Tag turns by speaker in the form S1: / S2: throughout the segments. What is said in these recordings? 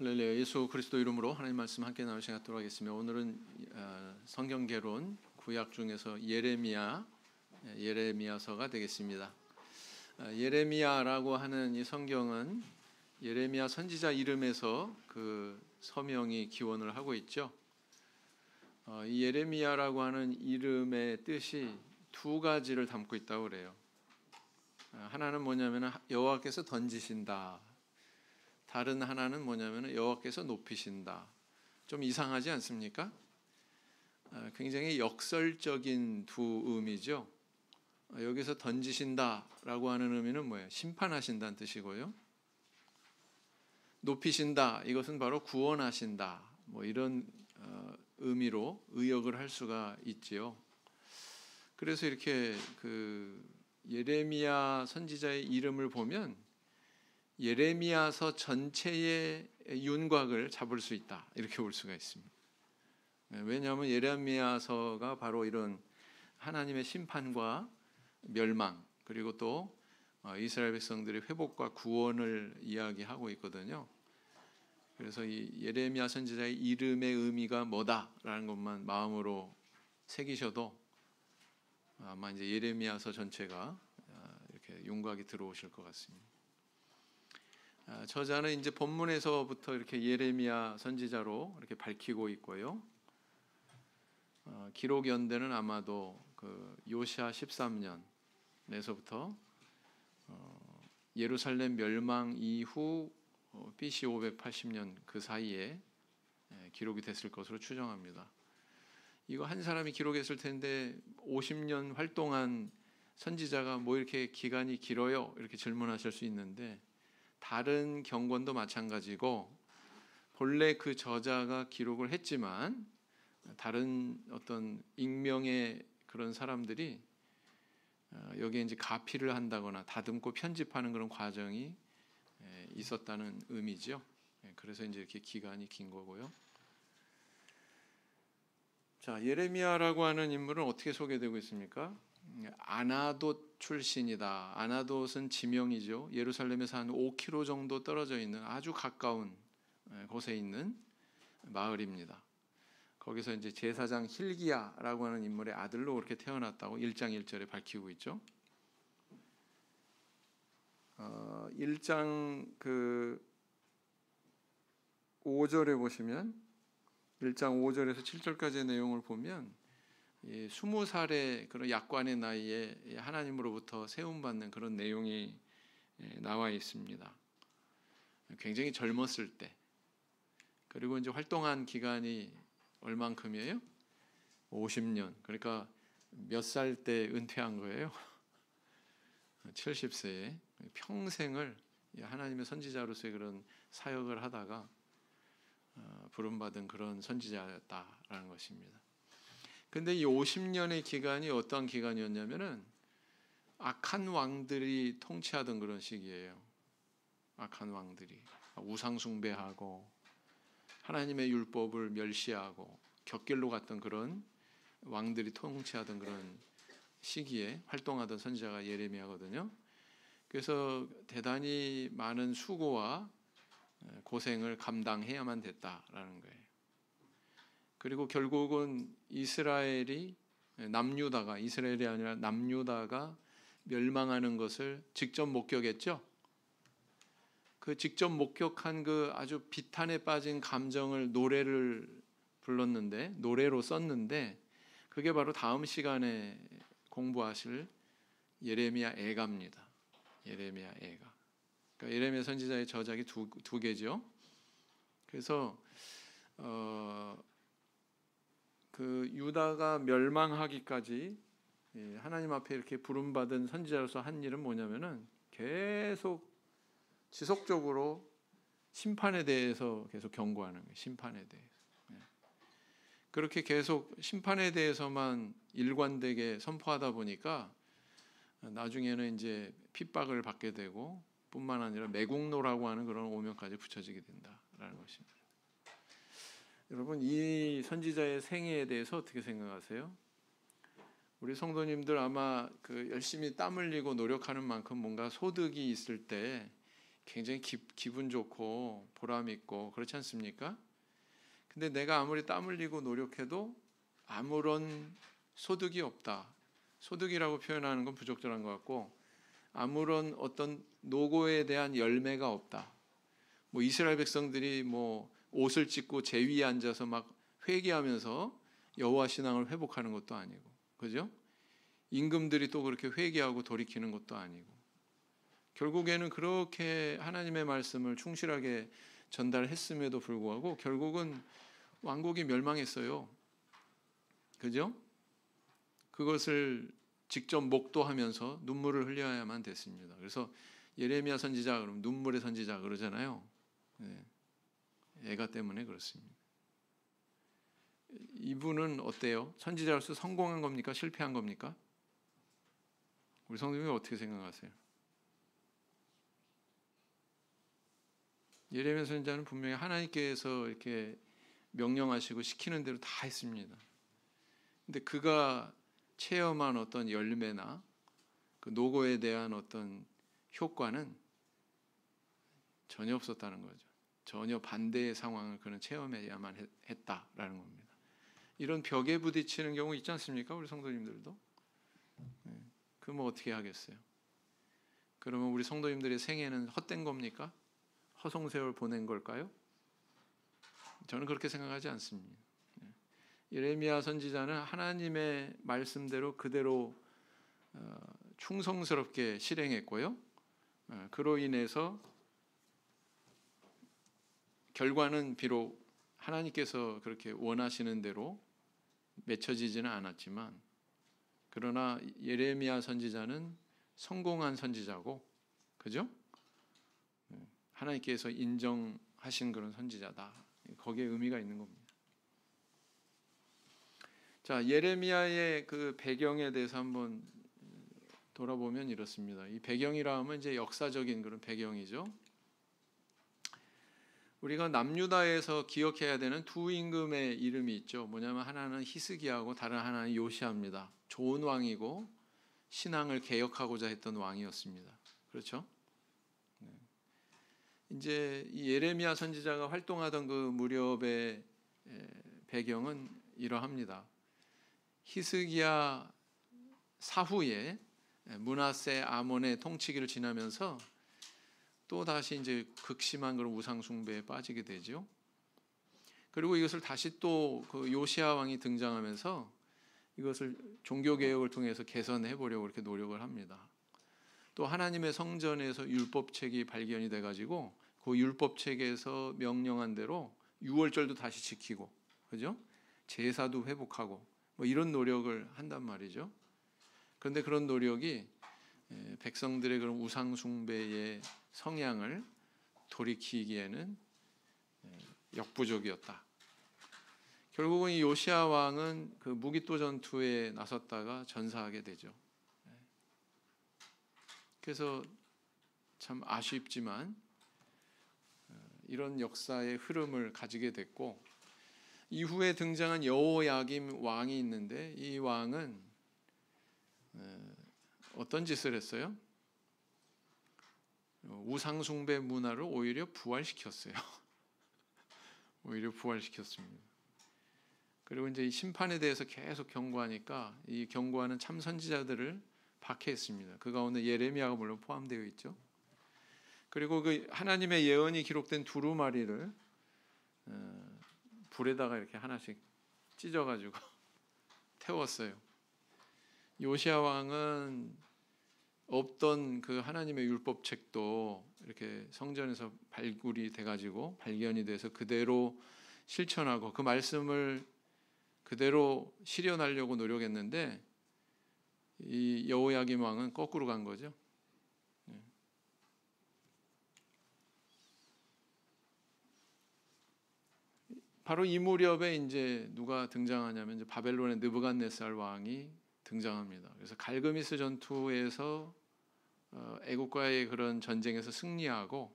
S1: 할렐루야. 예수 그리스도 이름으로 하나님 말씀 함께 나눌 시간 갖도록 하겠습니다. 오늘은 성경개론 구약 중에서 예레미야서가 되겠습니다. 예레미야라고 하는 이 성경은 예레미야 선지자 이름에서 그 서명이 기원을 하고 있죠. 이 예레미야라고 하는 이름의 뜻이 두 가지를 담고 있다고 그래요. 하나는 뭐냐면 여호와께서 던지신다. 다른 하나는 뭐냐면 여호와께서 높이신다. 좀 이상하지 않습니까? 굉장히 역설적인 두 의미죠. 여기서 던지신다라고 하는 의미는 뭐예요? 심판하신다는 뜻이고요. 높이신다, 이것은 바로 구원하신다. 뭐 이런 의미로 의역을 할 수가 있지요. 그래서 이렇게 그 예레미야 선지자의 이름을 보면 예레미야서 전체의 윤곽을 잡을 수 있다, 이렇게 볼 수가 있습니다. 왜냐하면 예레미야서가 바로 이런 하나님의 심판과 멸망, 그리고 또 이스라엘 백성들의 회복과 구원을 이야기하고 있거든요. 그래서 이 예레미야 선지자의 이름의 의미가 뭐다라는 것만 마음으로 새기셔도 아마 이제 예레미야서 전체가 이렇게 윤곽이 들어오실 것 같습니다. 저자는 이제 본문에서부터 이렇게 예레미야 선지자로 이렇게 밝히고 있고요. 기록 연대는 아마도 그 요시야 13년에서부터 예루살렘 멸망 이후 BC 580년 그 사이에 기록이 됐을 것으로 추정합니다. 이거 한 사람이 기록했을 텐데 50년 활동한 선지자가 뭐 이렇게 기간이 길어요? 이렇게 질문하실 수 있는데, 다른 경권도 마찬가지고 본래 그 저자가 기록을 했지만 다른 어떤 익명의 그런 사람들이 여기에 이제 가피를 한다거나 다듬고 편집하는 그런 과정이 있었다는 의미죠. 그래서 이제 이렇게 기간이 긴 거고요. 자, 예레미야라고 하는 인물은 어떻게 소개되고 있습니까? 아나돗 출신이다. 아나돗은 지명이죠. 예루살렘에서 한 5km 정도 떨어져 있는 아주 가까운 곳에 있는 마을입니다. 거기서 이제 제사장 hil기야라고 하는 인물의 아들로 그렇게 태어났다고 1장 1절에 밝히고 있죠. 1장 그 5절에 보시면 1장 5절에서 7절까지의 내용을 보면 20살의 그런 약관의 나이에 하나님으로부터 세움받는 그런 내용이 나와 있습니다. 굉장히 젊었을 때, 그리고 이제 활동한 기간이 얼만큼이에요? 50년. 그러니까 몇 살 때 은퇴한 거예요? 70세에 평생을 하나님의 선지자로서의 그런 사역을 하다가 부름받은 그런 선지자였다라는 것입니다. 근데 이 50년의 기간이 어떤 기간이었냐면은 악한 왕들이 통치하던 그런 시기예요. 악한 왕들이 우상 숭배하고 하나님의 율법을 멸시하고 곁길로 갔던 그런 왕들이 통치하던 그런 시기에 활동하던 선지자가 예레미야거든요. 그래서 대단히 많은 수고와 고생을 감당해야만 됐다라는 거예요. 그리고 결국은 이스라엘이 아니라 남유다가 멸망하는 것을 직접 목격했죠. 그 직접 목격한 그 아주 비탄에 빠진 감정을 노래로 썼는데 그게 바로 다음 시간에 공부하실 예레미야 애가입니다. 예레미야 애가. 그러니까 예레미야 선지자의 저작이 두 개죠. 그래서 그 유다가 멸망하기까지 하나님 앞에 이렇게 부름받은 선지자로서 한 일은 뭐냐면은 계속 지속적으로 심판에 대해서 계속 경고하는 거예요. 심판에 대해서. 그렇게 계속 심판에 대해서만 일관되게 선포하다 보니까 나중에는 이제 핍박을 받게 되고 뿐만 아니라 매국노라고 하는 그런 오명까지 붙여지게 된다라는 것입니다. 여러분, 이 선지자의 생애에 대해서 어떻게 생각하세요? 우리 성도님들 아마 그 열심히 땀 흘리고 노력하는 만큼 뭔가 소득이 있을 때 굉장히 기분 좋고 보람 있고 그렇지 않습니까? 근데 내가 아무리 땀 흘리고 노력해도 아무런 소득이 없다. 소득이라고 표현하는 건 부적절한 것 같고, 아무런 어떤 노고에 대한 열매가 없다. 뭐 이스라엘 백성들이 뭐 옷을 찢고 제 위에 앉아서 막 회개하면서 여호와 신앙을 회복하는 것도 아니고, 그죠? 임금들이 또 그렇게 회개하고 돌이키는 것도 아니고, 결국에는 그렇게 하나님의 말씀을 충실하게 전달했음에도 불구하고 결국은 왕국이 멸망했어요. 그죠? 그것을 직접 목도하면서 눈물을 흘려야만 됐습니다. 그래서 예레미야 선지자 그러면 눈물의 선지자 그러잖아요. 네. 애가 때문에 그렇습니다. 이분은 어때요? 선지자로서 성공한 겁니까? 실패한 겁니까? 우리 성도님이 어떻게 생각하세요? 예레미야 선지자는 분명히 하나님께서 이렇게 명령하시고 시키는 대로 다 했습니다. 근데 그가 체험한 어떤 열매나 그 노고에 대한 어떤 효과는 전혀 없었다는 거죠. 전혀 반대의 상황을 그는 체험해야만 했다라는 겁니다. 이런 벽에 부딪히는 경우 있지 않습니까? 우리 성도님들도. 그럼 뭐 어떻게 하겠어요? 그러면 우리 성도님들의 생애는 헛된 겁니까? 허송세월 보낸 걸까요? 저는 그렇게 생각하지 않습니다. 예레미야 선지자는 하나님의 말씀대로 그대로 충성스럽게 실행했고요. 그로 인해서 결과는 비록 하나님께서 그렇게 원하시는 대로 맺혀지지는 않았지만, 그러나 예레미야 선지자는 성공한 선지자고, 그죠? 하나님께서 인정하신 그런 선지자다. 거기에 의미가 있는 겁니다. 자, 예레미야의 그 배경에 대해서 한번 돌아보면 이렇습니다. 이 배경이라 하면 이제 역사적인 그런 배경이죠. 우리가 남유다에서 기억해야 되는 두 임금의 이름이 있죠. 뭐냐면 하나는 히스기야고 다른 하나는 요시야입니다. 좋은 왕이고 신앙을 개혁하고자 했던 왕이었습니다. 그렇죠? 네. 이제 이 예레미야 선지자가 활동하던 그 무렵의 배경은 이러합니다. 히스기야 사후에 므낫세 아몬의 통치기를 지나면서 또 다시 이제 극심한 그런 우상 숭배에 빠지게 되죠. 그리고 이것을 다시 또 그 요시야 왕이 등장하면서 이것을 종교 개혁을 통해서 개선해 보려고 이렇게 노력을 합니다. 또 하나님의 성전에서 율법책이 발견이 돼 가지고 그 율법책에서 명령한 대로 유월절도 다시 지키고, 그죠? 제사도 회복하고 뭐 이런 노력을 한단 말이죠. 그런데 그런 노력이 백성들의 그런 우상 숭배의 성향을 돌이키기에는 역부족이었다. 결국은 이 요시야 왕은 그 무기토 전투에 나섰다가 전사하게 되죠. 그래서 참 아쉽지만 이런 역사의 흐름을 가지게 됐고, 이후에 등장한 여호야김 왕이 있는데 이 왕은 어떤 짓을 했어요? 우상 숭배 문화를 오히려 부활시켰어요. 오히려 부활시켰습니다. 그리고 이제 이 심판에 대해서 계속 경고하니까 이 경고하는 참 선지자들을 박해했습니다. 그 가운데 예레미야가 물론 포함되어 있죠. 그리고 그 하나님의 예언이 기록된 두루마리를 불에다가 이렇게 하나씩 찢어가지고 태웠어요. 요시야 왕은 없던 그 하나님의 율법책도 이렇게 성전에서 발굴이 돼가지고 발견이 돼서 그대로 실천하고 그 말씀을 그대로 실현하려고 노력했는데 이 여호야김 왕은 거꾸로 간 거죠. 바로 이 무렵에 이제 누가 등장하냐면 이제 바벨론의 느부갓네살 왕이 등장합니다. 그래서 갈그미스 전투에서 애국과의 그런 전쟁에서 승리하고,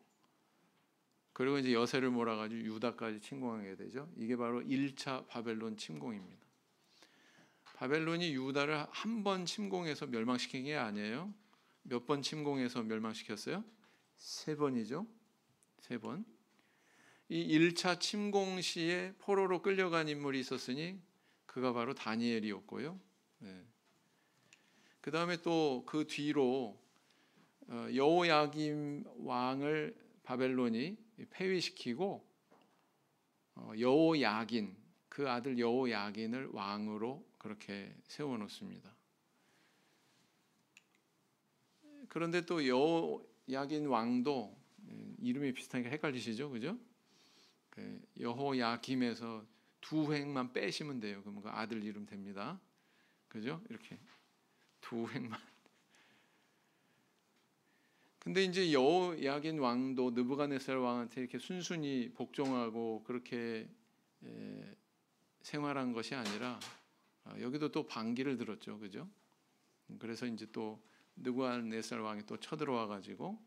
S1: 그리고 이제 여세를 몰아가지고 유다까지 침공하게 되죠. 이게 바로 1차 바벨론 침공입니다. 바벨론이 유다를 한 번 침공해서 멸망시킨 게 아니에요. 몇 번 침공해서 멸망시켰어요? 세 번이죠. 세 번. 이 1차 침공 시에 포로로 끌려간 인물이 있었으니 그가 바로 다니엘이었고요. 네. 그 다음에 또 그 뒤로 여호야김 왕을 바벨론이 폐위시키고 여호야긴, 그 아들 여호야긴을 왕으로 그렇게 세워놓습니다. 그런데 또 여호야긴 왕도 이름이 비슷하니까 헷갈리시죠, 그죠? 여호야김에서 두 획만 빼시면 돼요. 그럼 그 아들 이름 됩니다. 그죠? 이렇게 두 획만. 근데 이제 여호야긴 왕도 느부갓네살 왕한테 이렇게 순순히 복종하고 그렇게 생활한 것이 아니라 여기도 또 반기를 들었죠, 그죠? 그래서 이제 또 느부갓네살 왕이 또 쳐들어와 가지고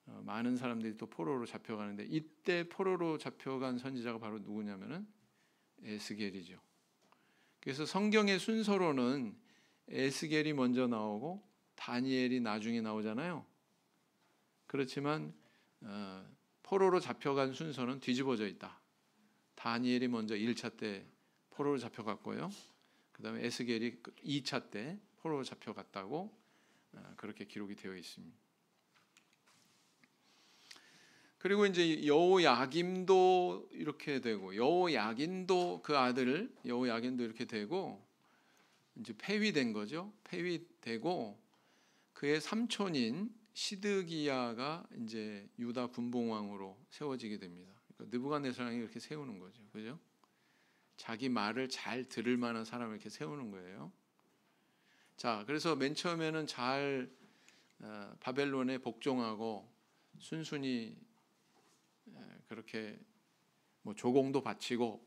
S1: 많은 사람들이 또 포로로 잡혀가는데, 이때 포로로 잡혀간 선지자가 바로 누구냐면은 에스겔이죠. 그래서 성경의 순서로는 에스겔이 먼저 나오고 다니엘이 나중에 나오잖아요. 그렇지만 포로로 잡혀간 순서는 뒤집어져 있다. 다니엘이 먼저 1차 때 포로로 잡혀갔고요. 그 다음에 에스겔이 2차 때 포로로 잡혀갔다고 그렇게 기록이 되어 있습니다. 그리고 이제 여호야김도 이렇게 되고, 여호야긴도 그 아들 여호야긴도 이렇게 되고, 이제 폐위된 거죠. 폐위되고 그의 삼촌인 시드기야가 이제 유다 분봉왕으로 세워지게 됩니다. 그러니까 느부갓네살 왕이 이렇게 세우는 거죠, 그죠? 자기 말을 잘 들을 만한 사람을 이렇게 세우는 거예요. 자, 그래서 맨 처음에는 잘 바벨론에 복종하고 순순히 그렇게 뭐 조공도 바치고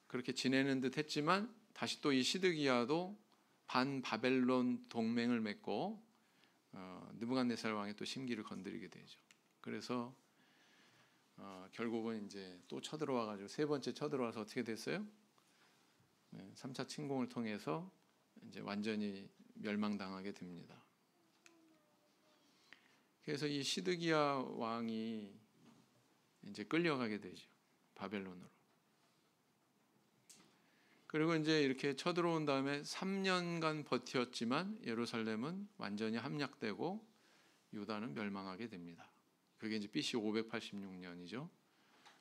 S1: 그렇게 지내는 듯 했지만, 다시 또 이 시드기야도 반 바벨론 동맹을 맺고 느부갓네살 왕의 또 심기를 건드리게 되죠. 그래서 결국은 이제 또 쳐들어와 가지고 세 번째 쳐들어와서 어떻게 됐어요? 3차 침공을 통해서 이제 완전히 멸망당하게 됩니다. 그래서 이 시드기야 왕이 이제 끌려가게 되죠, 바벨론으로. 그리고 이제 이렇게 쳐들어온 다음에 3년간 버텼지만 예루살렘은 완전히 함락되고 유다는 멸망하게 됩니다. 그게 이제 BC 586년이죠.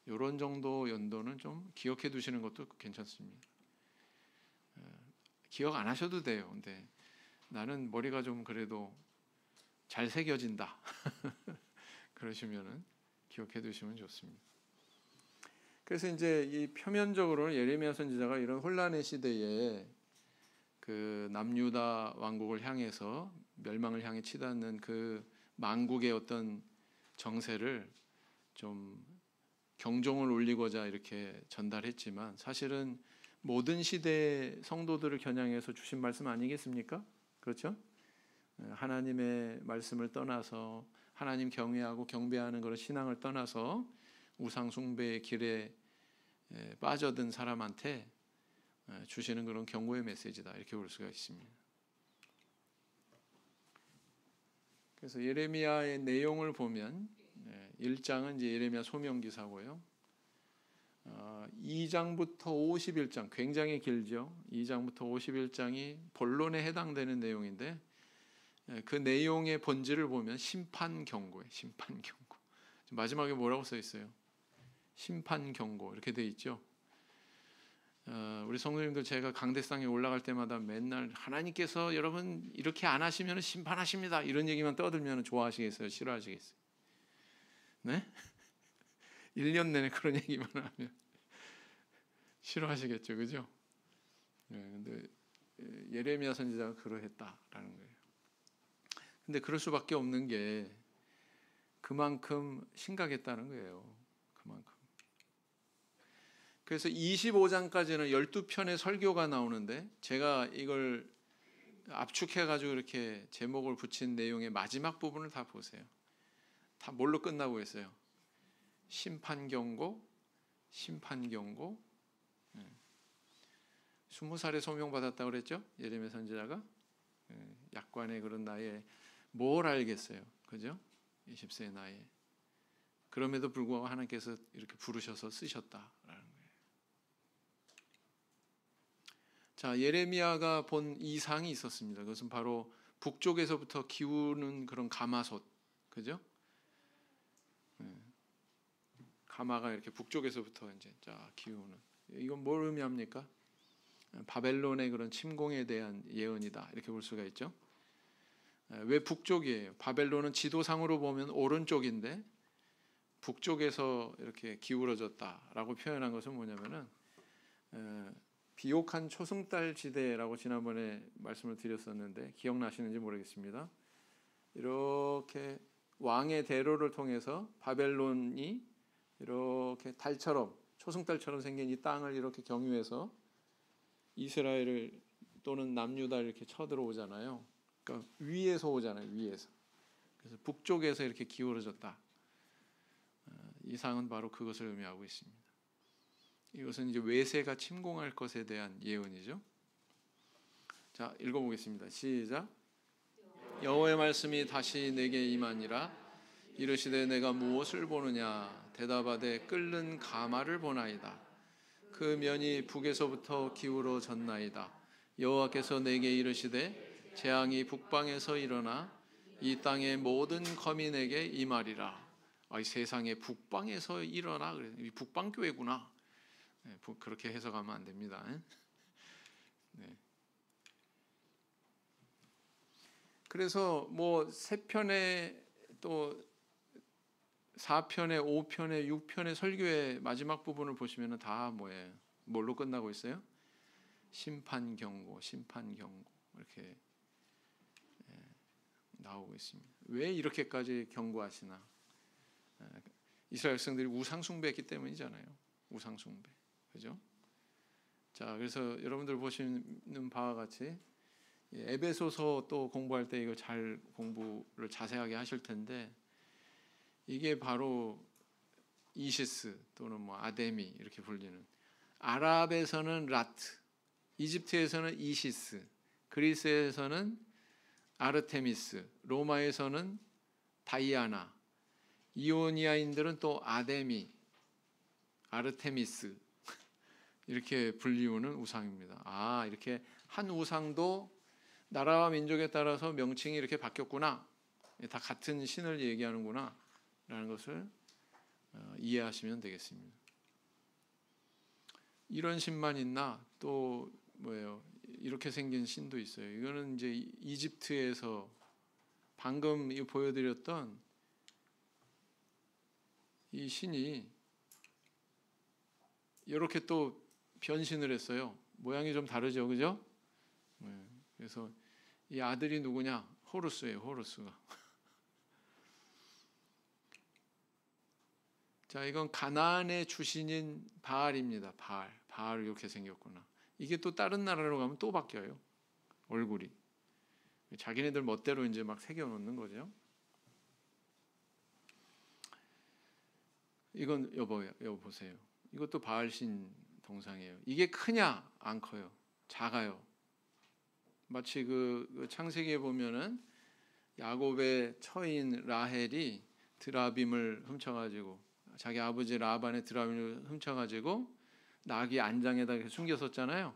S1: 이런 정도 연도는 좀 기억해 두시는 것도 괜찮습니다. 기억 안 하셔도 돼요. 근데 나는 머리가 좀 그래도 잘 새겨진다 그러시면은 기억해 두시면 좋습니다. 그래서 이제 이 표면적으로는 예레미야 선지자가 이런 혼란의 시대에 그 남유다 왕국을 향해서 멸망을 향해 치닫는 그 망국의 어떤 정세를 좀 경종을 울리고자 이렇게 전달했지만, 사실은 모든 시대의 성도들을 겨냥해서 주신 말씀 아니겠습니까? 그렇죠? 하나님의 말씀을 떠나서 하나님 경외하고 경배하는 그런 신앙을 떠나서 우상 숭배의 길에 빠져든 사람한테 주시는 그런 경고의 메시지다, 이렇게 볼 수가 있습니다. 그래서 예레미야의 내용을 보면 1장은 이제 예레미야 소명기사고요. 2장부터 51장 굉장히 길죠. 2장부터 51장이 본론에 해당되는 내용인데, 그 내용의 본질을 보면 심판 경고예요. 심판 경고. 마지막에 뭐라고 써 있어요? 심판 경고 이렇게 돼 있죠. 우리 성도님들, 제가 강대상에 올라갈 때마다 맨날 하나님께서 여러분 이렇게 안 하시면 심판하십니다, 이런 얘기만 떠들면 좋아하시겠어요? 싫어하시겠어요? 네? 1년 내내 그런 얘기만 하면 싫어하시겠죠, 그죠? 근데 예레미야 선지자가 그러했다라는 거예요. 근데 그럴 수밖에 없는 게 그만큼 심각했다는 거예요. 그만큼. 그래서 25장까지는 12편의 설교가 나오는데, 제가 이걸 압축해가지고 이렇게 제목을 붙인 내용의 마지막 부분을 다 보세요. 다 뭘로 끝나고 있어요? 심판 경고, 심판 경고. 20살에 소명받았다고 그랬죠? 예레미야 선지자가. 약관의 그런 나이에 뭘 알겠어요, 그죠? 20세의 나이에. 그럼에도 불구하고 하나님께서 이렇게 부르셔서 쓰셨다라는 거예요. 자, 예레미야가 본 이상이 있었습니다. 그것은 바로 북쪽에서부터 기우는 그런 가마솥, 그죠? 가마가 이렇게 북쪽에서부터 이제 쫙 기우는. 이건 뭘 의미합니까? 바벨론의 그런 침공에 대한 예언이다, 이렇게 볼 수가 있죠. 왜 북쪽이에요? 바벨론은 지도상으로 보면 오른쪽인데 북쪽에서 이렇게 기울어졌다라고 표현한 것은 뭐냐면은 비옥한 초승달 지대라고 지난번에 말씀을 드렸었는데 기억나시는지 모르겠습니다. 이렇게 왕의 대로를 통해서 바벨론이 이렇게 달처럼, 초승달처럼 생긴 이 땅을 이렇게 경유해서 이스라엘을 또는 남유다를 이렇게 쳐들어오잖아요. 그러니까 위에서 오잖아요. 위에서. 그래서 북쪽에서 이렇게 기울어졌다. 이상은 바로 그것을 의미하고 있습니다. 이것은 이제 외세가 침공할 것에 대한 예언이죠. 자, 읽어보겠습니다. 시작. 여호와의 말씀이 다시 내게 임하니라. 이르시되 내가 무엇을 보느냐? 대답하되 끓는 가마를 보나이다. 그 면이 북에서부터 기울어졌나이다. 여호와께서 내게 이르시되 재앙이 북방에서 일어나 이 땅의 모든 거민에게 임하리라. 이 세상에 북방에서 일어나, 북방 교회구나. 그렇게 해석하면 안 됩니다. 네. 그래서 뭐 3편의 또 4편의 5편의 6편의 설교의 마지막 부분을 보시면 다 뭐예요? 뭘로 끝나고 있어요? 심판 경고, 심판 경고 이렇게 나오고 있습니다. 왜 이렇게까지 경고하시나? 이스라엘 백성들이 우상 숭배했기 때문이잖아요. 우상 숭배, 그죠? 자, 그래서 여러분들 보시는 바와 같이 에베소서 또 공부할 때 이거 잘 공부를 자세하게 하실 텐데, 이게 바로 이시스 또는 뭐 아데미 이렇게 불리는, 아랍에서는 라트, 이집트에서는 이시스, 그리스에서는 아르테미스, 로마에서는 다이아나, 이오니아인들은 또 아데미, 아르테미스 이렇게 불리우는 우상입니다. 이렇게 한 우상도 나라와 민족에 따라서 명칭이 이렇게 바뀌었구나, 다 같은 신을 얘기하는구나 라는 것을 이해하시면 되겠습니다. 이런 신만 있나? 또 뭐예요? 이렇게 생긴 신도 있어요. 이거는 이제 이집트에서 방금 보여드렸던 이 신이 이렇게 또 변신을 했어요. 모양이 좀 다르죠, 그죠? 그래서 이 아들이 누구냐? 호루스예요, 호루스가. 자, 이건 가나안의 주신인 바알입니다. 바알 이렇게 생겼구나. 이게 또 다른 나라로 가면 또 바뀌어요, 얼굴이. 자기네들 멋대로 이제 막 새겨 놓는 거죠. 이건 여보 보세요. 이것도 바알신 동상이에요. 이게 크냐? 안 커요. 작아요. 마치 그 창세기에 보면은 야곱의 처인 라헬이 드라빔을 훔쳐가지고, 자기 아버지 라반의 드라빔을 훔쳐가지고 나귀 안장에다 이렇게 숨겼었잖아요.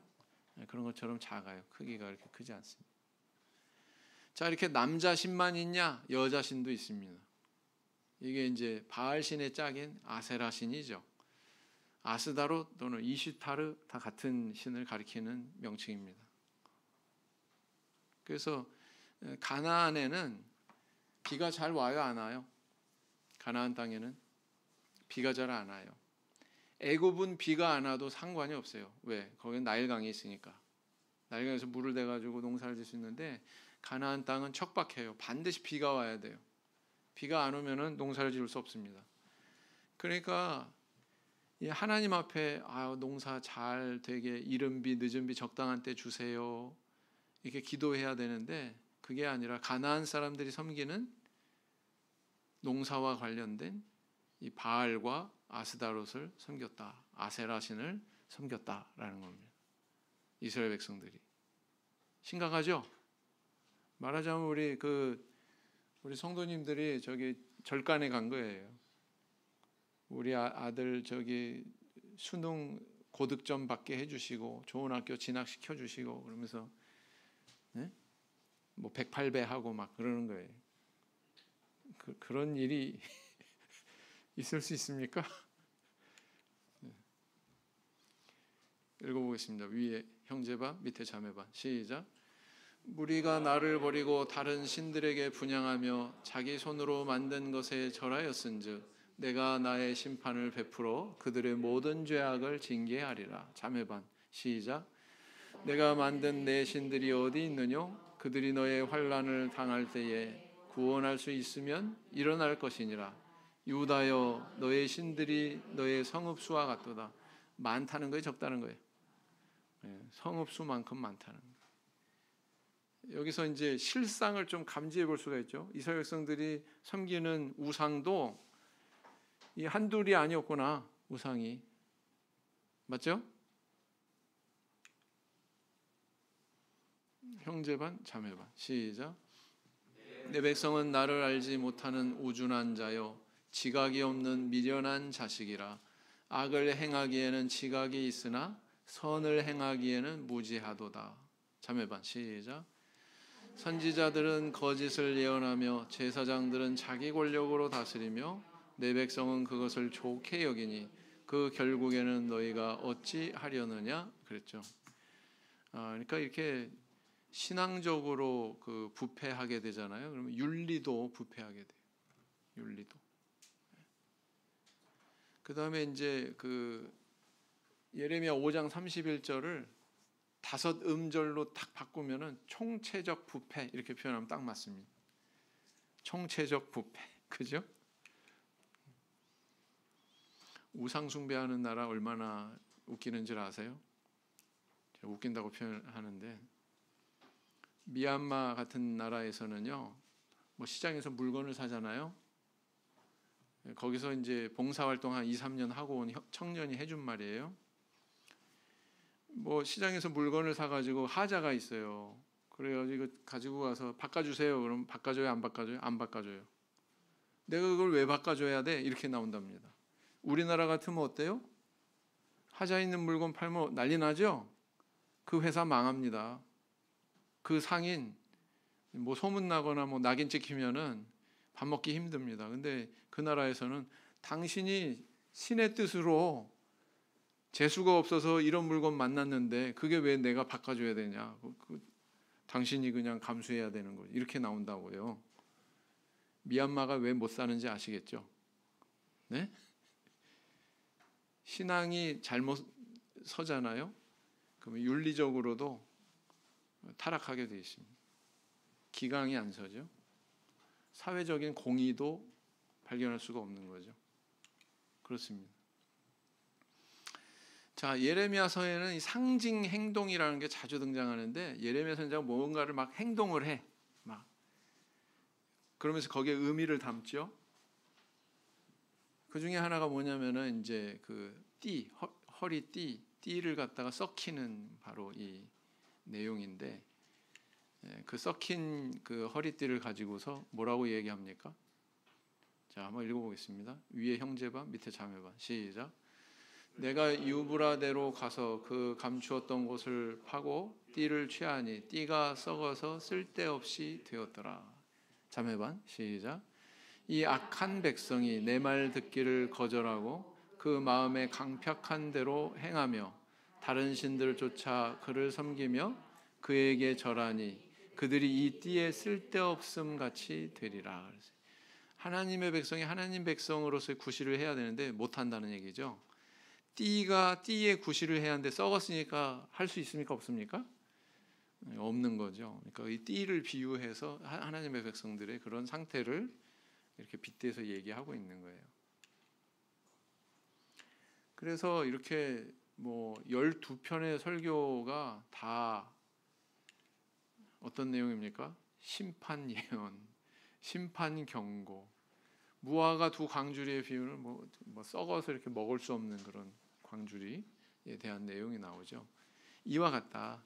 S1: 그런 것처럼 작아요. 크기가 그렇게 크지 않습니다. 자, 이렇게 남자 신만 있냐? 여자 신도 있습니다. 이게 이제 바알 신의 짝인 아세라 신이죠. 아스다로 또는 이시타르 다 같은 신을 가리키는 명칭입니다. 그래서 가나안에는 비가 잘 와요, 안 와요? 가나안 땅에는 비가 잘 안 와요. 애굽은 비가 안 와도 상관이 없어요. 왜? 거기는 나일강이 있으니까. 나일강에서 물을 대가지고 농사를 질 수 있는데, 가나안 땅은 척박해요. 반드시 비가 와야 돼요. 비가 안 오면은 농사를 지을 수 없습니다. 그러니까 하나님 앞에 농사 잘 되게 이른 비 늦은 비 적당한 때 주세요, 이렇게 기도해야 되는데, 그게 아니라 가나안 사람들이 섬기는 농사와 관련된 이 바알과 아스다롯을 섬겼다, 아세라 신을 섬겼다라는 겁니다. 이스라엘 백성들이. 심각하죠? 말하자면 우리 성도님들이 저기 절간에 간 거예요. 우리 아들 저기 수능 고득점 받게 해주시고 좋은 학교 진학시켜 주시고 그러면서 네? 뭐 108배 하고 막 그러는 거예요. 그런 일이 있을 수 있습니까? 네. 읽어보겠습니다. 위에 형제반 밑에 자매반 시작. 무리가 나를 버리고 다른 신들에게 분향하며 자기 손으로 만든 것에 절하였은즉 내가 나의 심판을 베풀어 그들의 모든 죄악을 징계하리라. 자매반 시작. 내가 만든 내 신들이 어디 있느뇨? 그들이 너의 환난을 당할 때에 구원할 수 있으면 일어날 것이니라. 유다여 너의 신들이 너의 성읍수와 같도다. 많다는 거예요, 적다는 거예요? 성읍수만큼 많다는 거예요. 여기서 이제 실상을 좀 감지해 볼 수가 있죠. 이스라엘 백성들이 섬기는 우상도 이 한둘이 아니었구나. 우상이 맞죠? 형제반 자매반 시작. 내 백성은 나를 알지 못하는 우준한 자요 지각이 없는 미련한 자식이라. 악을 행하기에는 지각이 있으나 선을 행하기에는 무지하도다. 자매반 시작. 선지자들은 거짓을 예언하며 제사장들은 자기 권력으로 다스리며 내 백성은 그것을 좋게 여기니 그 결국에는 너희가 어찌 하려느냐 그랬죠. 그러니까 이렇게 신앙적으로 그 부패하게 되잖아요. 그러면 윤리도 부패하게 돼요. 윤리도. 그다음에 이제 그 예레미야 5장 31절을 5음절로 딱 바꾸면은 총체적 부패 이렇게 표현하면 딱 맞습니다. 총체적 부패. 그죠? 우상 숭배하는 나라 얼마나 웃기는 줄 아세요? 제가 웃긴다고 표현하는데 미얀마 같은 나라에서는요. 뭐 시장에서 물건을 사잖아요. 거기서 이제 봉사활동 한 2, 3년 하고 온 청년이 해준 말이에요. 뭐 시장에서 물건을 사가지고 하자가 있어요. 그래가지고 가지고 가서 바꿔주세요. 그럼 바꿔줘요? 안 바꿔줘요? 안 바꿔줘요. 내가 그걸 왜 바꿔줘야 돼? 이렇게 나온답니다. 우리나라 같으면 어때요? 하자 있는 물건 팔면 난리 나죠? 그 회사 망합니다. 그 상인 뭐 소문나거나 뭐 낙인 찍히면은 밥 먹기 힘듭니다. 근데 그 나라에서는 당신이 신의 뜻으로 재수가 없어서 이런 물건 만났는데 그게 왜 내가 바꿔줘야 되냐? 당신이 그냥 감수해야 되는 거지. 이렇게 나온다고요. 미얀마가 왜 못 사는지 아시겠죠? 네? 신앙이 잘못 서잖아요. 그러면 윤리적으로도 타락하게 돼 있습니다. 기강이 안 서죠. 사회적인 공의도 발견할 수가 없는 거죠. 그렇습니다. 자, 예레미야서에는 이 상징 행동이라는 게 자주 등장하는데 예레미야 선지자가 뭔가를 막 행동을 해. 막 그러면서 거기에 의미를 담죠. 그 중에 하나가 뭐냐면은 이제 그 띠, 허리띠, 띠를 갖다가 썩히는 바로 이 내용인데 그 썩힌 그 허리띠를 가지고서 뭐라고 얘기합니까? 자, 한번 읽어보겠습니다. 위에 형제반, 밑에 자매반. 시작. 내가 유브라데로 가서 그 감추었던 곳을 파고 띠를 취하니 띠가 썩어서 쓸데없이 되었더라. 자매반. 시작. 이 악한 백성이 내 말 듣기를 거절하고 그 마음에 강팍한 대로 행하며 다른 신들을 쫓아 그를 섬기며 그에게 절하니 그들이 이 띠에 쓸데없음 같이 되리라. 하나님의 백성이 하나님 백성으로서의 구실을 해야 되는데 못한다는 얘기죠. 띠에 구실을 해야 하는데 썩었으니까 할 수 있습니까? 없습니까? 없는 거죠. 그러니까 이 띠를 비유해서 하나님의 백성들의 그런 상태를 이렇게 빗대서 얘기하고 있는 거예요. 그래서 이렇게 뭐 12편의 설교가 다 어떤 내용입니까? 심판 예언, 심판 경고, 무화과 두 광주리의 비유는 뭐 썩어서 이렇게 먹을 수 없는 그런 광주리에 대한 내용이 나오죠. 이와 같다.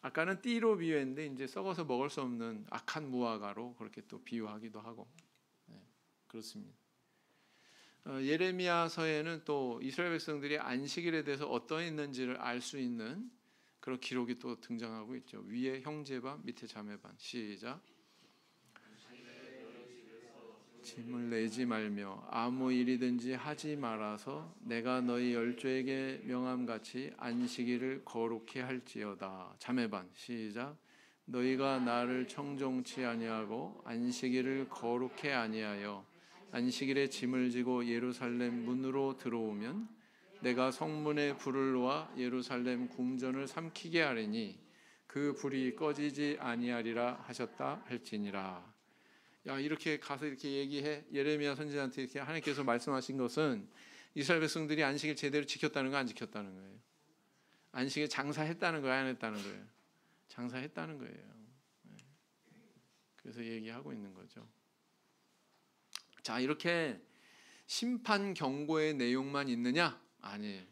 S1: 아까는 띠로 비유했는데 이제 썩어서 먹을 수 없는 악한 무화과로 그렇게 또 비유하기도 하고. 그렇습니다. 예레미야서에는 또 이스라엘 백성들이 안식일에 대해서 어떠했는지를 알 수 있는 그런 기록이 또 등장하고 있죠. 위에 형제반, 밑에 자매반. 시작. 짐을 내지 말며 아무 일이든지 하지 말아서 내가 너희 열조에게 명함같이 안식일을 거룩히 할지어다. 자매반. 시작. 너희가 나를 청종치 아니하고 안식일을 거룩히 아니하여 안식일에 짐을 지고 예루살렘 문으로 들어오면 내가 성문에 불을 놓아 예루살렘 궁전을 삼키게 하리니 그 불이 꺼지지 아니하리라 하셨다 할지니라. 야, 이렇게 가서 이렇게 얘기해. 예레미야 선지자한테 이렇게 하나님께서 말씀하신 것은 이스라엘 백성들이 안식일 제대로 지켰다는 거 안 지켰다는 거예요. 안식일 장사했다는 거예요, 안 했다는 거예요. 장사했다는 거예요. 그래서 얘기하고 있는 거죠. 자, 이렇게 심판 경고의 내용만 있느냐? 아니에요.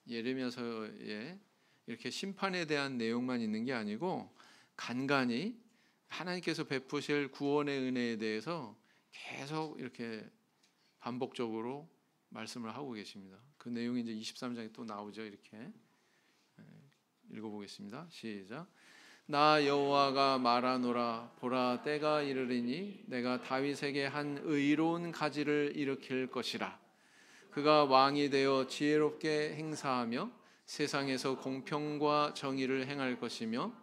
S1: 예레미야서에 이렇게 심판에 대한 내용만 있는 게 아니고 간간히 하나님께서 베푸실 구원의 은혜에 대해서 계속 이렇게 반복적으로 말씀을 하고 계십니다. 그 내용이 이제 23장에 또 나오죠. 이렇게 읽어보겠습니다. 시작. 나 여호와가 말하노라. 보라, 때가 이르리니 내가 다윗에게 한 의로운 가지를 일으킬 것이라. 그가 왕이 되어 지혜롭게 행사하며 세상에서 공평과 정의를 행할 것이며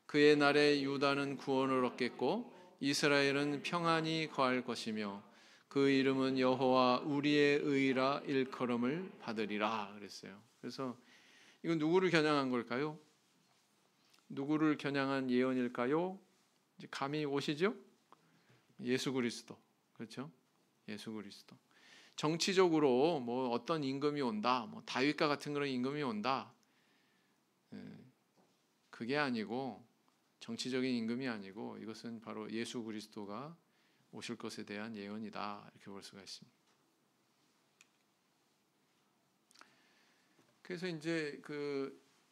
S1: 그의 날에 유다는 구원을 얻겠고 이스라엘은 평안히 거할 것이며 그 이름은 여호와 우리의 의라 일컬음을 받으리라 그랬어요. 그래서 이건 누구를 겨냥한 걸까요? 누구를 겨냥한 예언일까요? 이제 감이 오시죠? 예수 그리스도. 그렇죠? 예수 그리스도. 정치적으로 뭐 어떤 임금이 온다, 뭐 다윗과 같은 그런 임금이 온다, 그게 아니고 정치적인 임금이 아니고 이것은 바로 예수 그리스도가 오실 것에 대한 예언이다 이렇게 볼 수가 있습니다. 그래서 이제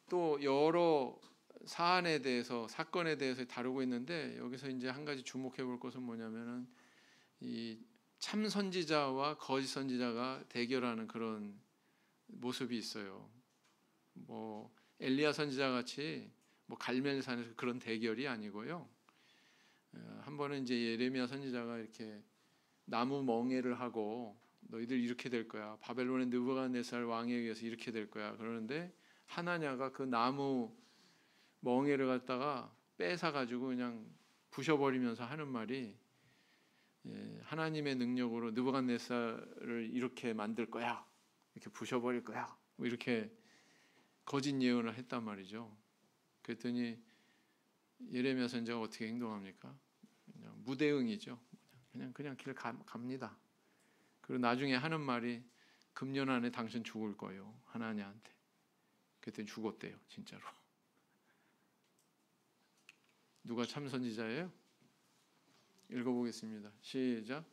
S1: 또 여러 사안에 대해서 사건에 대해서 다루고 있는데 여기서 이제 한 가지 주목해 볼 것은 뭐냐면은 이 참 선지자와 거짓 선지자가 대결하는 그런 모습이 있어요. 뭐 엘리야 선지자 같이 뭐 갈멜산에서 그런 대결이 아니고요. 한 번은 이제 예레미야 선지자가 이렇게 나무 멍에를 하고 너희들 이렇게 될 거야. 바벨론의 느부갓네살 왕에 의해서 이렇게 될 거야. 그러는데 하나냐가 그 나무 멍에를 갖다가 뺏어 가지고 그냥 부셔버리면서 하는 말이 하나님의 능력으로 느부갓네살을 이렇게 만들 거야. 이렇게 부셔버릴 거야. 뭐 이렇게 거짓 예언을 했단 말이죠. 그랬더니 예레미야 선지자가 어떻게 행동합니까? 그냥 무대응이죠. 그냥 길 갑니다. 그리고 나중에 하는 말이 금년 안에 당신 죽을 거예요. 하나냐한테. 그랬더니 죽었대요. 진짜로. 누가 참 선지자예요? 읽어보겠습니다. 시작.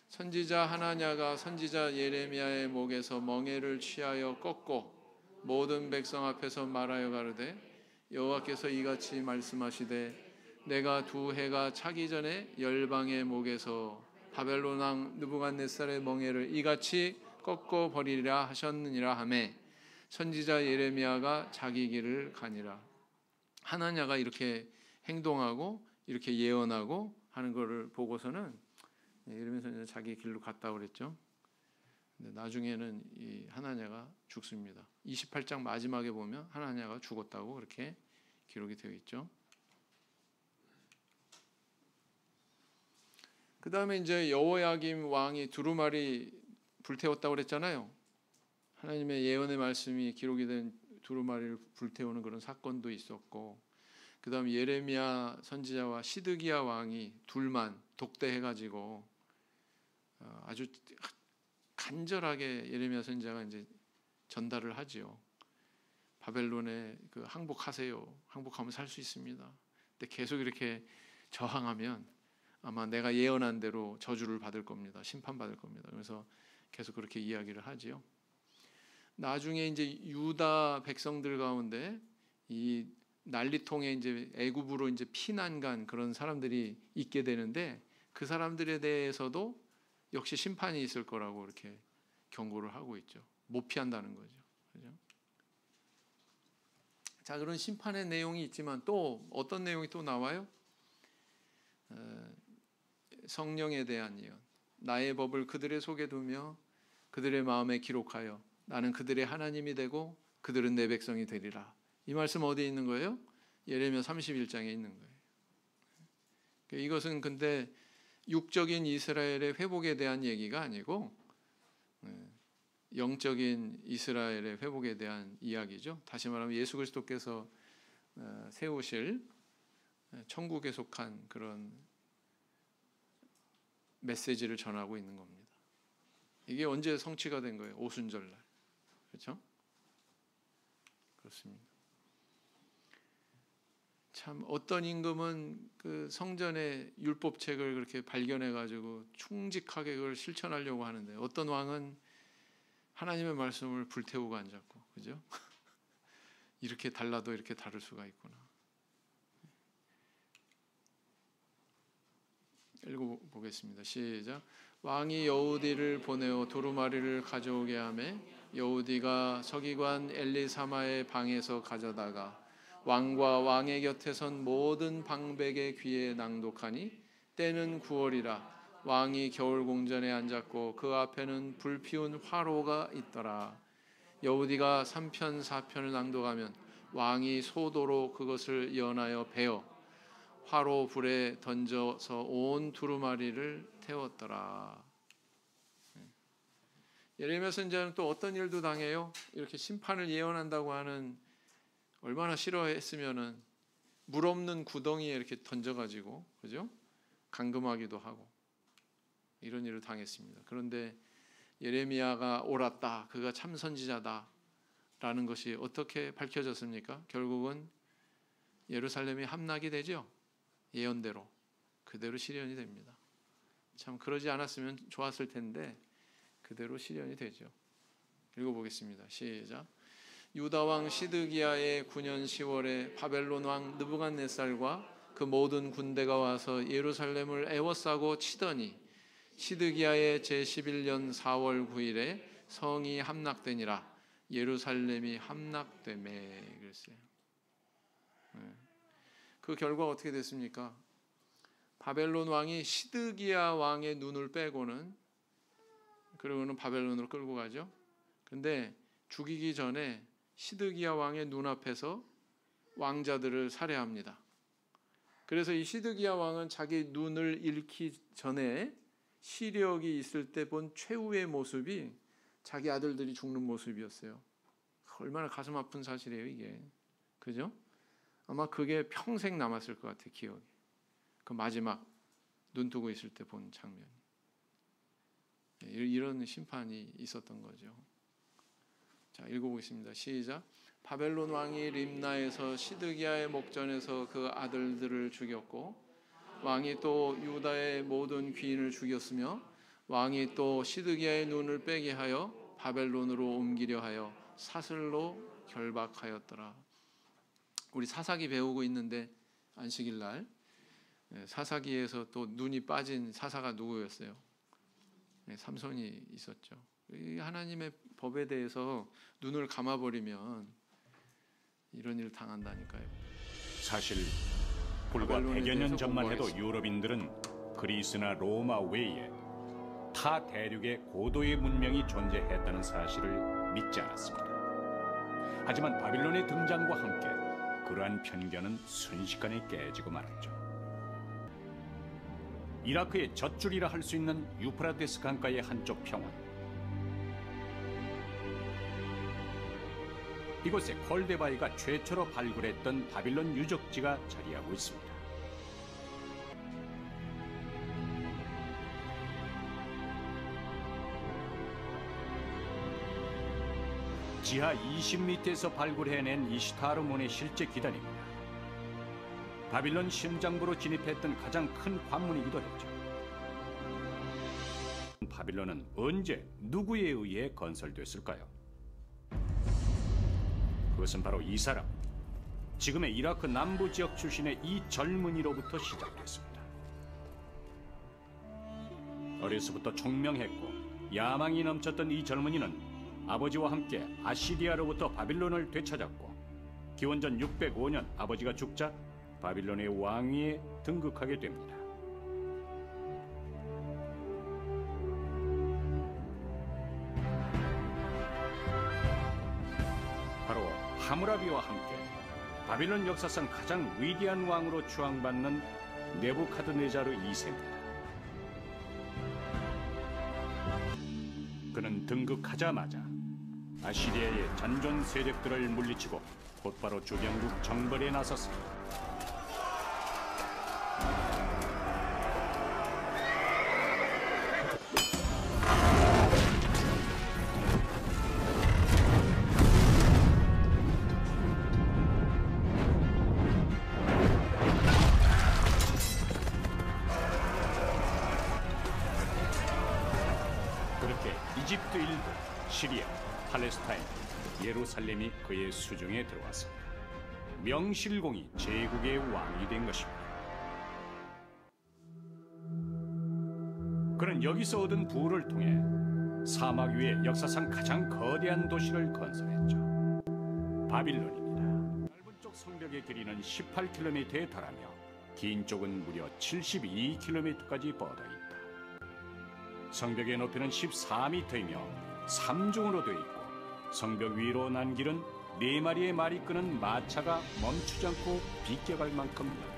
S1: 선지자 하나냐가 선지자 예레미야의 목에서 멍에를 취하여 꺾고 모든 백성 앞에서 말하여 가로되 여호와께서 이같이 말씀하시되 내가 두 해가 차기 전에 열방의 목에서 바벨론 왕 느부갓네살의 멍에를 이같이 꺾어 버리리라 하셨느니라 하매 선지자 예레미야가 자기 길을 가니라. 하나냐가 이렇게 행동하고 이렇게 예언하고 하는 것을 보고서는 예레미야 선지자 자기 길로 갔다고 그랬죠. 근데 나중에는 이 하나냐가 죽습니다. 28장 마지막에 보면 하나냐가 죽었다고 그렇게 기록이 되어 있죠. 그 다음에 이제 여호야김 왕이 두루마리 불태웠다고 그랬잖아요. 하나님의 예언의 말씀이 기록이 된 두루마리를 불태우는 그런 사건도 있었고, 그 다음 예레미야 선지자와 시드기야 왕이 둘만 독대해가지고 아주 간절하게 예레미야 선지자가 이제 전달을 하지요. 바벨론에 항복하세요. 항복하면 살 수 있습니다. 근데 계속 이렇게 저항하면 아마 내가 예언한 대로 저주를 받을 겁니다. 심판받을 겁니다. 그래서 계속 그렇게 이야기를 하지요. 나중에 이제 유다 백성들 가운데 이 난리통에 이제 애굽으로 이제 피난 간 그런 사람들이 있게 되는데 그 사람들에 대해서도 역시 심판이 있을 거라고 이렇게 경고를 하고 있죠. 못 피한다는 거죠. 그죠? 자, 그런 심판의 내용이 있지만 또 어떤 내용이 또 나와요? 성령에 대한 예언. 나의 법을 그들의 속에 두며 그들의 마음에 기록하여 나는 그들의 하나님이 되고 그들은 내 백성이 되리라. 이 말씀 어디에 있는 거예요? 예레미야 31장에 있는 거예요. 이것은 근데 육적인 이스라엘의 회복에 대한 얘기가 아니고 영적인 이스라엘의 회복에 대한 이야기죠. 다시 말하면 예수 그리스도께서 세우실 천국에 속한 그런 메시지를 전하고 있는 겁니다. 이게 언제 성취가 된 거예요? 오순절날. 그렇죠? 그렇습니다. 참 어떤 임금은 그 성전의 율법책을 그렇게 발견해 가지고 충직하게 그걸 실천하려고 하는데 어떤 왕은 하나님의 말씀을 불태우고 앉았고, 그죠? 이렇게 달라도 이렇게 다를 수가 있구나. 읽어보겠습니다. 시작. 왕이 여우디를 보내어 두루마리를 가져오게 하매 여우디가 서기관 엘리사마의 방에서 가져다가 왕과 왕의 곁에 선 모든 방백의 귀에 낭독하니 때는 9월이라 왕이 겨울 공전에 앉았고 그 앞에는 불 피운 화로가 있더라. 여우디가 3편 4편을 낭독하면 왕이 소도로 그것을 연하여 베어 화로 불에 던져서 온 두루마리를 태웠더라. 예레미야 선지자는 또 어떤 일도 당해요? 이렇게 심판을 예언한다고 하는 얼마나 싫어했으면은 물 없는 구덩이에 이렇게 던져가지고, 그죠? 감금하기도 하고 이런 일을 당했습니다. 그런데 예레미야가 옳았다, 그가 참 선지자다라는 것이 어떻게 밝혀졌습니까? 결국은 예루살렘이 함락이 되죠. 예언대로 그대로 실현이 됩니다. 참 그러지 않았으면 좋았을 텐데 그대로 실현이 되죠. 읽어보겠습니다. 시작. 유다 왕 시드기야의 9년 10월에 바벨론 왕 느부갓네살과 그 모든 군대가 와서 예루살렘을 에워싸고 치더니 시드기야의 제11년 4월 9일에 성이 함락되니라. 예루살렘이 함락되매. 그랬어요. 그 결과 어떻게 됐습니까? 바벨론 왕이 시드기야 왕의 눈을 빼고는, 그리고는 바벨론으로 끌고 가죠. 근데 죽이기 전에 시드기야 왕의 눈앞에서 왕자들을 살해합니다. 그래서 이 시드기야 왕은 자기 눈을 잃기 전에 시력이 있을 때 본 최후의 모습이 자기 아들들이 죽는 모습이었어요. 얼마나 가슴 아픈 사실이에요, 이게. 그죠? 아마 그게 평생 남았을 것 같아요, 기억이. 그 마지막 눈 뜨고 있을 때 본 장면. 이런 심판이 있었던 거죠. 자, 읽어보겠습니다. 시작. 바벨론 왕이 림나에서 시드기야의 목전에서 그 아들들을 죽였고 왕이 또 유다의 모든 귀인을 죽였으며 왕이 또 시드기야의 눈을 빼게 하여 바벨론으로 옮기려 하여 사슬로 결박하였더라. 우리 사사기 배우고 있는데 안식일 날 사사기에서 또 눈이 빠진 사사가 누구였어요? 삼손이 있었죠. 하나님의 법에 대해서 눈을 감아버리면 이런 일을 당한다니까요.
S2: 사실 불과 100여 년 전만 해도 유럽인들은 그리스나 로마 외에 타 대륙에 고도의 문명이 존재했다는 사실을 믿지 않았습니다. 하지만 바빌론의 등장과 함께 그러한 편견은 순식간에 깨지고 말았죠. 이라크의 젖줄이라 할 수 있는 유프라테스 강가의 한쪽 평원, 이곳에 콜데바이가 최초로 발굴했던 바빌론 유적지가 자리하고 있습니다. 지하 20m에서 발굴해낸 이시타르문의 실제 기단입니다. 바빌론 심장부로 진입했던 가장 큰 관문이기도 했죠. 바빌론은 언제 누구에 의해 건설됐을까요? 그것은 바로 이 사람, 지금의 이라크 남부 지역 출신의 이 젊은이로부터 시작됐습니다. 어려서부터 총명했고 야망이 넘쳤던 이 젊은이는 아버지와 함께 아시리아로부터 바빌론을 되찾았고 기원전 605년 아버지가 죽자 바빌론의 왕위에 등극하게 됩니다. 바로 하무라비와 함께 바빌론 역사상 가장 위대한 왕으로 추앙받는 네부카드네자르 2세입니다. 그는 등극하자마자 아시리아의 잔존 세력들을 물리치고 곧바로 주변국 정벌에 나섰습니다. 그렇게 이집트 일부, 시리아, 팔레스타인, 예루살렘이 그의 수중에 들어왔습니다. 명실공히 제국의 왕이 된 것입니다. 그는 여기서 얻은 부를 통해 사막 위에 역사상 가장 거대한 도시를 건설했죠. 바빌론입니다. 넓은 쪽 성벽의 길이는 18km에 달하며 긴 쪽은 무려 72km까지 뻗어 있다. 성벽의 높이는 14m이며 3중으로 되어 있고 성벽 위로 난 길은 4마리의 말이 끄는 마차가 멈추지 않고 비껴갈 만큼 넓다.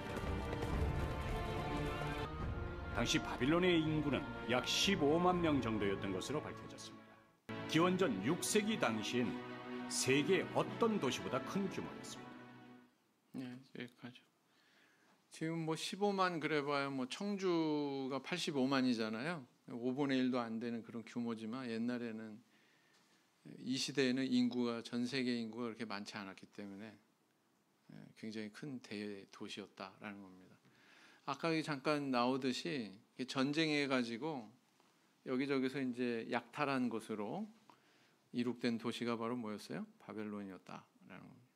S2: 당시 바빌론의 인구는 약 15만 명 정도였던 것으로 밝혀졌습니다. 기원전 6세기 당시엔 세계 어떤 도시보다 큰 규모였습니다.
S1: 네, 여기까지. 지금 뭐 15만 그래봐야 뭐 청주가 85만이잖아요. 5분의 1도 안 되는 그런 규모지만 옛날에는 이 시대에는 인구가 전 세계 인구가 그렇게 많지 않았기 때문에 굉장히 큰 대도시였다라는 겁니다. 아까 잠깐 나오듯이 전쟁해 가지고 여기저기서 이제 약탈한 것으로 이룩된 도시가 바로 뭐였어요? 바벨론이었다라는 겁니다.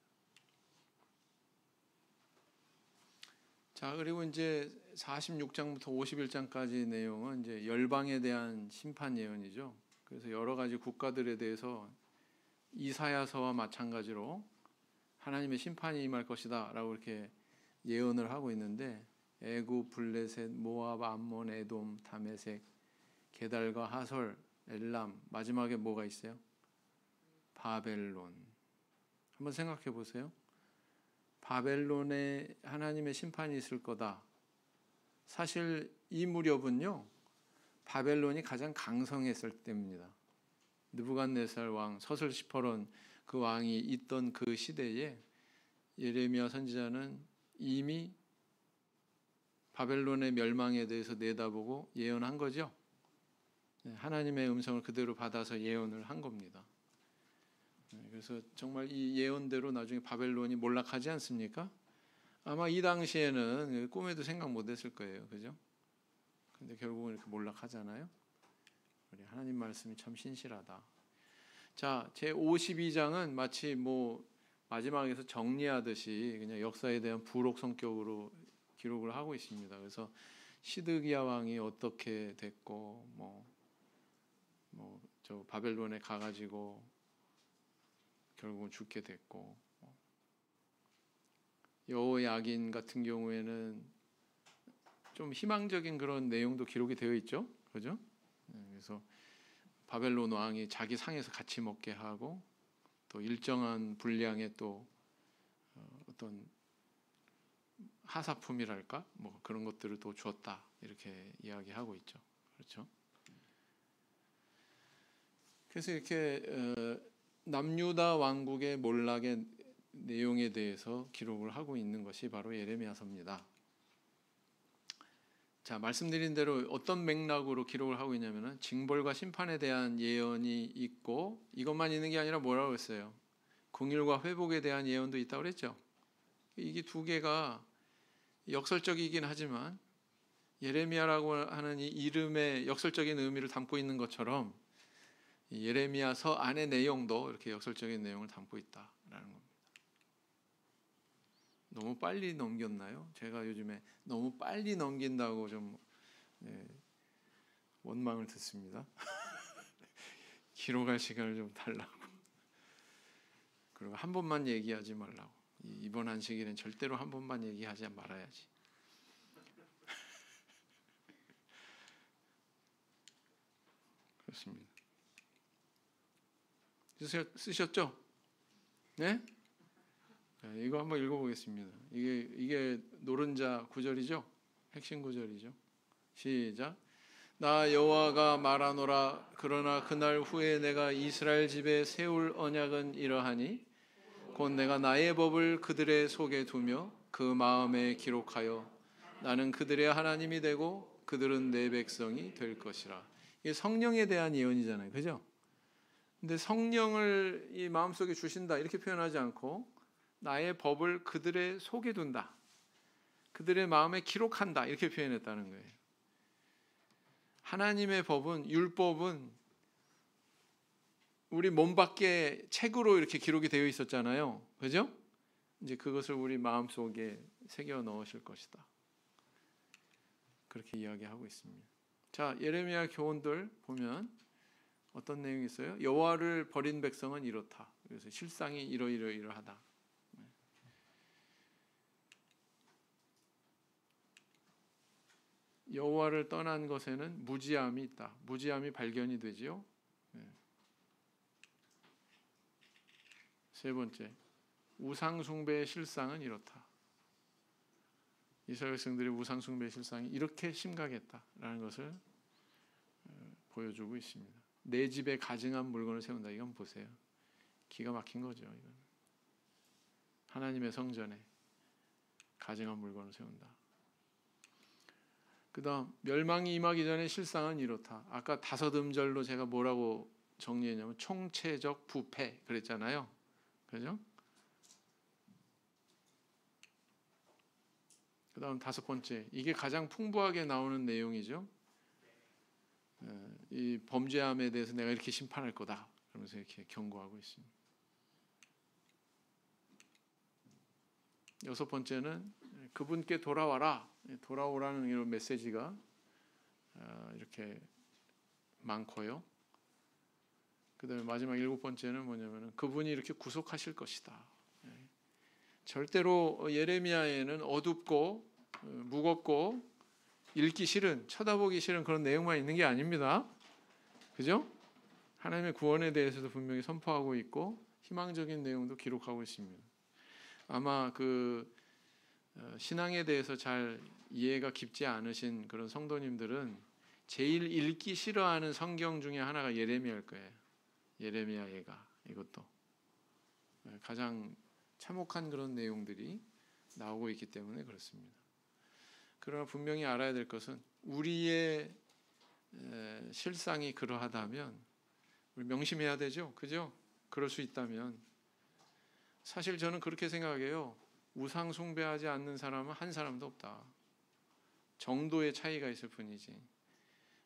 S1: 자, 그리고 이제 46장부터 51장까지 내용은 이제 열방에 대한 심판 예언이죠. 그래서 여러 가지 국가들에 대해서 이사야서와 마찬가지로 하나님의 심판이 임할 것이다라고 이렇게 예언을 하고 있는데 애굽, 블레셋, 모압, 암몬, 에돔, 다메섹, 게달과 하솔, 엘람, 마지막에 뭐가 있어요? 바벨론. 한번 생각해 보세요. 바벨론에 하나님의 심판이 있을 거다. 사실 이 무렵은요, 바벨론이 가장 강성했을 때입니다. 느부갓네살 왕, 서슬 시퍼론 그 왕이 있던 그 시대에 예레미야 선지자는 이미 바벨론의 멸망에 대해서 내다보고 예언한 거죠. 하나님의 음성을 그대로 받아서 예언을 한 겁니다. 그래서 정말 이 예언대로 나중에 바벨론이 몰락하지 않습니까? 아마 이 당시에는 꿈에도 생각 못했을 거예요, 그죠? 근데 결국은 이렇게 몰락하잖아요. 우리 하나님 말씀이 참 신실하다. 자, 제 52장은 마치 뭐 마지막에서 정리하듯이 그냥 역사에 대한 부록 성격으로 기록을 하고 있습니다. 그래서 시드기야 왕이 어떻게 됐고, 저 바벨론에 가가지고 결국은 죽게 됐고, 여호야긴 같은 경우에는 좀 희망적인 그런 내용도 기록이 되어 있죠, 그죠? 그래서 바벨론 왕이 자기 상에서 같이 먹게 하고 또 일정한 분량의 또 어떤 하사품이랄까, 뭐 그런 것들을 또 주었다 이렇게 이야기하고 있죠, 그렇죠? 그래서 이렇게 남유다 왕국의 몰락의 내용에 대해서 기록을 하고 있는 것이 바로 예레미야서입니다. 자, 말씀드린 대로 어떤 맥락으로 기록을 하고 있냐면은 징벌과 심판에 대한 예언이 있고 이것만 있는 게 아니라 뭐라고 했어요? 긍휼과 회복에 대한 예언도 있다고 그랬죠. 이게 두 개가 역설적이긴 하지만 예레미야라고 하는 이 이름의 역설적인 의미를 담고 있는 것처럼 예레미야서 안의 내용도 이렇게 역설적인 내용을 담고 있다라는 겁니다. 너무 빨리 넘겼나요? 제가 요즘에 너무 빨리 넘긴다고 좀 원망을 듣습니다. 기록할 시간을 좀 달라고. 그리고 한 번만 얘기하지 말라고. 이번 안식일은 절대로 한 번만 얘기하지 말아야지. 그렇습니다. 쓰셨죠? 네? 이거 한번 읽어보겠습니다. 이게 노른자 구절이죠? 핵심 구절이죠. 시작. 나 여호와가 말하노라. 그러나 그날 후에 내가 이스라엘 집에 세울 언약은 이러하니 곧 내가 나의 법을 그들의 속에 두며 그 마음에 기록하여 나는 그들의 하나님이 되고 그들은 내 백성이 될 것이라. 이게 성령에 대한 예언이잖아요. 그죠? 근데 성령을 이 마음속에 주신다 이렇게 표현하지 않고 나의 법을 그들의 속에 둔다. 그들의 마음에 기록한다 이렇게 표현했다는 거예요. 하나님의 법은, 율법은 우리 몸 밖에 책으로 이렇게 기록이 되어 있었잖아요. 그죠? 이제 그것을 우리 마음속에 새겨 넣으실 것이다. 그렇게 이야기하고 있습니다. 자, 예레미야 교훈들 보면 어떤 내용이 있어요? 여호와를 버린 백성은 이렇다. 그래서 실상이 이러이러이러하다. 여호와를 떠난 것에는 무지함이 있다. 무지함이 발견이 되지요. 세 번째, 우상 숭배의 실상은 이렇다. 이스라엘 백성들의 우상 숭배의 실상이 이렇게 심각했다라는 것을 보여주고 있습니다. 내 집에 가증한 물건을 세운다. 이건 보세요. 기가 막힌 거죠. 이건. 하나님의 성전에 가증한 물건을 세운다. 그 다음 멸망이 임하기 전에 실상은 이렇다. 아까 다섯 음절로 제가 뭐라고 정리했냐면 총체적 부패 그랬잖아요. 그죠? 그 다음 다섯 번째, 이게 가장 풍부하게 나오는 내용이죠. 이 범죄함에 대해서 내가 이렇게 심판할 거다. 그러면서 이렇게 경고하고 있습니다. 여섯 번째는 그분께 돌아와라. 돌아오라는 이런 메시지가 이렇게 많고요. 그 다음에 마지막 일곱 번째는 뭐냐면 그분이 이렇게 구속하실 것이다. 절대로 예레미야에는 어둡고 무겁고 읽기 싫은, 쳐다보기 싫은 그런 내용만 있는 게 아닙니다. 그죠? 하나님의 구원에 대해서도 분명히 선포하고 있고 희망적인 내용도 기록하고 있습니다. 아마 그 신앙에 대해서 잘 이해가 깊지 않으신 그런 성도님들은 제일 읽기 싫어하는 성경 중에 하나가 예레미야일 거예요. 예레미야 예가 이것도 가장 참혹한 그런 내용들이 나오고 있기 때문에 그렇습니다. 그러나 분명히 알아야 될 것은 우리의 실상이 그러하다면 우리 명심해야 되죠. 그죠? 그럴 수 있다면 사실 저는 그렇게 생각해요. 우상 숭배하지 않는 사람은 한 사람도 없다. 정도의 차이가 있을 뿐이지.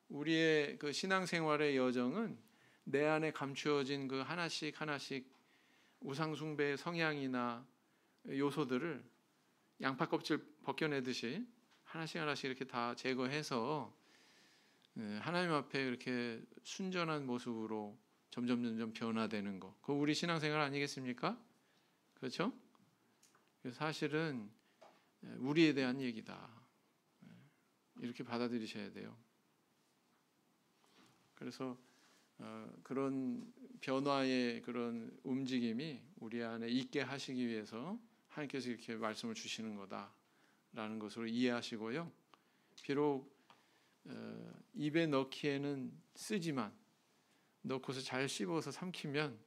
S1: 우리의 그 신앙생활의 여정은 내 안에 감추어진 그 하나씩 하나씩 우상 숭배의 성향이나 요소들을 양파 껍질 벗겨내듯이 하나씩 하나씩 이렇게 다 제거해서 하나님 앞에 이렇게 순전한 모습으로 점점 변화되는 거. 그거 우리 신앙생활 아니겠습니까? 그렇죠? 사실은 우리에 대한 얘기다. 이렇게 받아들이셔야 돼요. 그래서 그런 변화의 그런 움직임이 우리 안에 있게 하시기 위해서 하나님께서 이렇게 말씀을 주시는 거다라는 것으로 이해하시고요. 비록 입에 넣기에는 쓰지만 넣고서 잘 씹어서 삼키면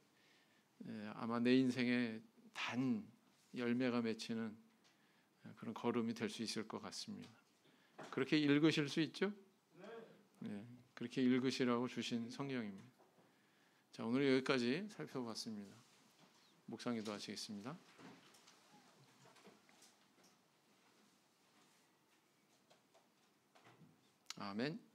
S1: 아마 내 인생에 단 열매가 맺히는 그런 걸음이 될 수 있을 것 같습니다. 그렇게 읽으실 수 있죠? 네, 그렇게 읽으시라고 주신 성경입니다. 자, 오늘 여기까지 살펴봤습니다. 묵상 기도하시겠습니다. 아멘.